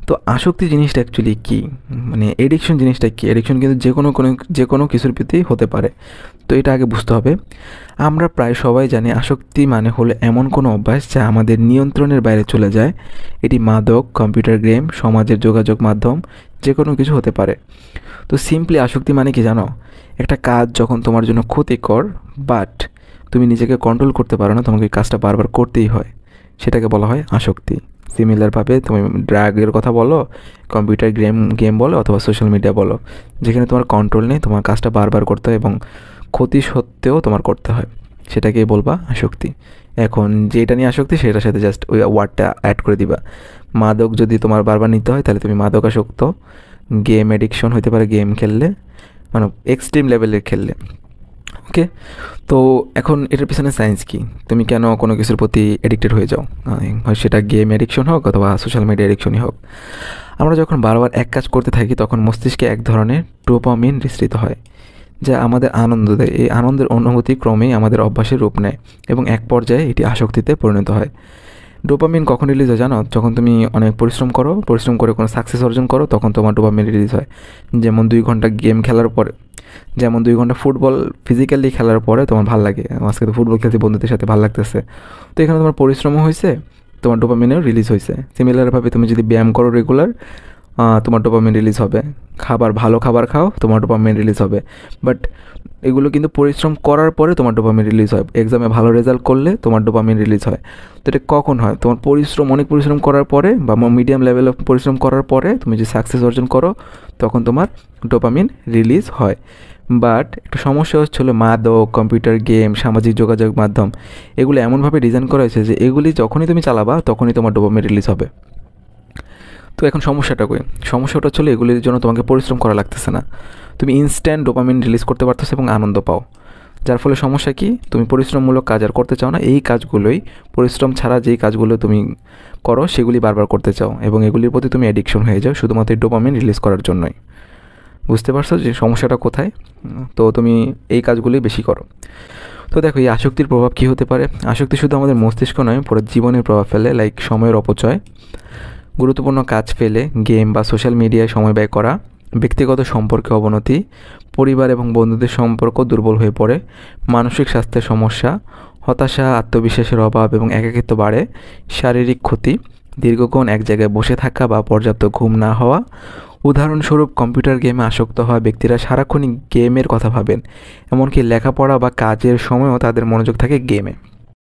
তো আসক্তি জিনিসটা অ্যাকচুয়ালি কী, মানে এডিকশন জিনিসটা কী? এডিকশন কিন্তু যে কোনো কিছুর প্রতি হতে পারে। তো এটা আগে বুঝতে হবে। আমরা প্রায় সবাই জানি আসক্তি মানে হলো এমন কোনো অভ্যাস যা আমাদের নিয়ন্ত্রণের বাইরে চলে যায়। এটি মাদক, কম্পিউটার গেম, সমাজের যোগাযোগ মাধ্যম, যে কোনো কিছু হতে পারে। তো সিম্পলি আসক্তি মানে কি জানো? একটা কাজ যখন তোমার জন্য ক্ষতিকর, বাট তুমি নিজেকে কন্ট্রোল করতে পারো না, তোমাকে এই কাজটা বারবার করতেই হয়, সেটাকে বলা হয় আসক্তি। সিমিলারভাবে তুমি ড্রাগের কথা বলো, কম্পিউটার গেম গেম বলো, অথবা সোশ্যাল মিডিয়া বলো, যেখানে তোমার কন্ট্রোল নেই, তোমার কাজটা বারবার করতে হয় এবং ক্ষতি সত্ত্বেও তোমার করতে হয়, সেটাকেই বলবা আসক্তি। এখন যেটা নিয়ে আসক্তি সেটার সাথে জাস্ট ওই ওয়ার্ডটা অ্যাড করে দিবা। মাদক যদি তোমার বারবার নিতে হয় তাহলে তুমি মাদক আসক্ত। গেম এডিকশন হতে পারে গেম খেললে, মানে এক্সট্রিম লেভেলের খেললে। ওকে, তো এখন এটার পিছনে সায়েন্স কি? তুমি কেন কোনো কিছুর প্রতি এডিক্টেড হয়ে যাও? হয় সেটা গেম এডিকশন হোক অথবা সোশ্যাল মিডিয়া এডিকশনই হোক। আমরা যখন বারবার এক কাজ করতে থাকি তখন মস্তিষ্কে এক ধরনের ডোপামিন নিঃসৃত হয়, যা আমাদের আনন্দ দেয়। এই আনন্দের অনুভূতি ক্রমেই আমাদের অভ্যাসের রূপ নেয় এবং এক পর্যায়ে এটি আসক্তিতে পরিণত হয়। ডোপামিন কখন রিলিজ হয় জানো? যখন তুমি অনেক পরিশ্রম করে কোনো সাকসেস অর্জন করো, তখন তোমার ডোপামিন রিলিজ হয়। যেমন 2 ঘন্টা গেম খেলার পরে, যেমন 2 ঘন্টা ফুটবল ফিজিক্যালি খেলার পরে তোমার ভাল লাগে, আজকে তো ফুটবল খেলতে বন্ধুদের সাথে ভাল লাগতেছে, তো এখানে তোমার পরিশ্রমও হয়েছে, তোমার ডোপামিনও রিলিজ হয়েছে। সিমিলারভাবে তুমি যদি ব্যায়াম করো রেগুলার, তোমার ডোপামিন রিলিজ হবে। ভালো খাবার খাও, তোমার ডোপামিন রিলিজ হবে। বাট এগুলো কিন্তু পরিশ্রম করার পরে তোমার ডোপামিন রিলিজ হয়। এক্সামে ভালো রেজাল্ট করলে তোমার ডোপামিন রিলিজ হয়। তো এটা কখন হয়? তোমার অনেক পরিশ্রম করার পরে বা মিডিয়াম লেভেল অফ পরিশ্রম করার পরে তুমি যে সাকসেস অর্জন করো, তখন তোমার ডোপামিন রিলিজ হয়। বাট একটা সমস্যা হচ্ছিল, মাদক, কম্পিউটার গেম, সামাজিক যোগাযোগ মাধ্যম, এগুলো এমনভাবে ডিজাইন করা হয়েছে যে এগুলি যখনই তুমি চালাবা তখনই তোমার ডোপামিন রিলিজ হবে। তো এখন সমস্যাটা কই? সমস্যাটা হচ্ছিল এগুলির জন্য তোমাকে পরিশ্রম করা লাগতেছে না, তুমি ইনস্ট্যান্ট ডোপামিন রিলিজ করতে পারতেছো এবং আনন্দ পাও। যার ফলে সমস্যা কি? তুমি পরিশ্রমমূলক কাজ আর করতে চাও না, এই কাজগুলোই, পরিশ্রম ছাড়া যেই কাজগুলো তুমি করো সেগুলি বারবার করতে চাও এবং এগুলির প্রতি তুমি অ্যাডিকশন হয়ে যাও শুধুমাত্র ডোপামিন রিলিজ করার জন্যই। বুঝতে পারছো যে সমস্যাটা কোথায়? তো তুমি এই কাজগুলি বেশি করো। তো দেখো, এই আসক্তির প্রভাব কী হতে পারে? আসক্তি শুধু আমাদের মস্তিষ্ক নয়, পুরো জীবনের প্রভাব ফেলে। লাইক সময়ের অপচয়, গুরুত্বপূর্ণ কাজ ফেলে গেম বা সোশ্যাল মিডিয়ায় সময় ব্যয় করা, ব্যক্তিগত সম্পর্কে অবনতি, পরিবার এবং বন্ধুদের সম্পর্ক দুর্বল হয়ে পড়ে, মানসিক স্বাস্থ্যের সমস্যা, হতাশা, আত্মবিশ্বাসের অভাব এবং একাকিত্ব বাড়ে, শারীরিক ক্ষতি, দীর্ঘক্ষণ এক জায়গায় বসে থাকা বা পর্যাপ্ত ঘুম না হওয়া। উদাহরণস্বরূপ, কম্পিউটার গেমে আসক্ত হওয়া ব্যক্তিরা সারাক্ষণই গেমের কথা ভাবেন, এমনকি লেখাপড়া বা কাজের সময়ও তাদের মনোযোগ থাকে গেমে।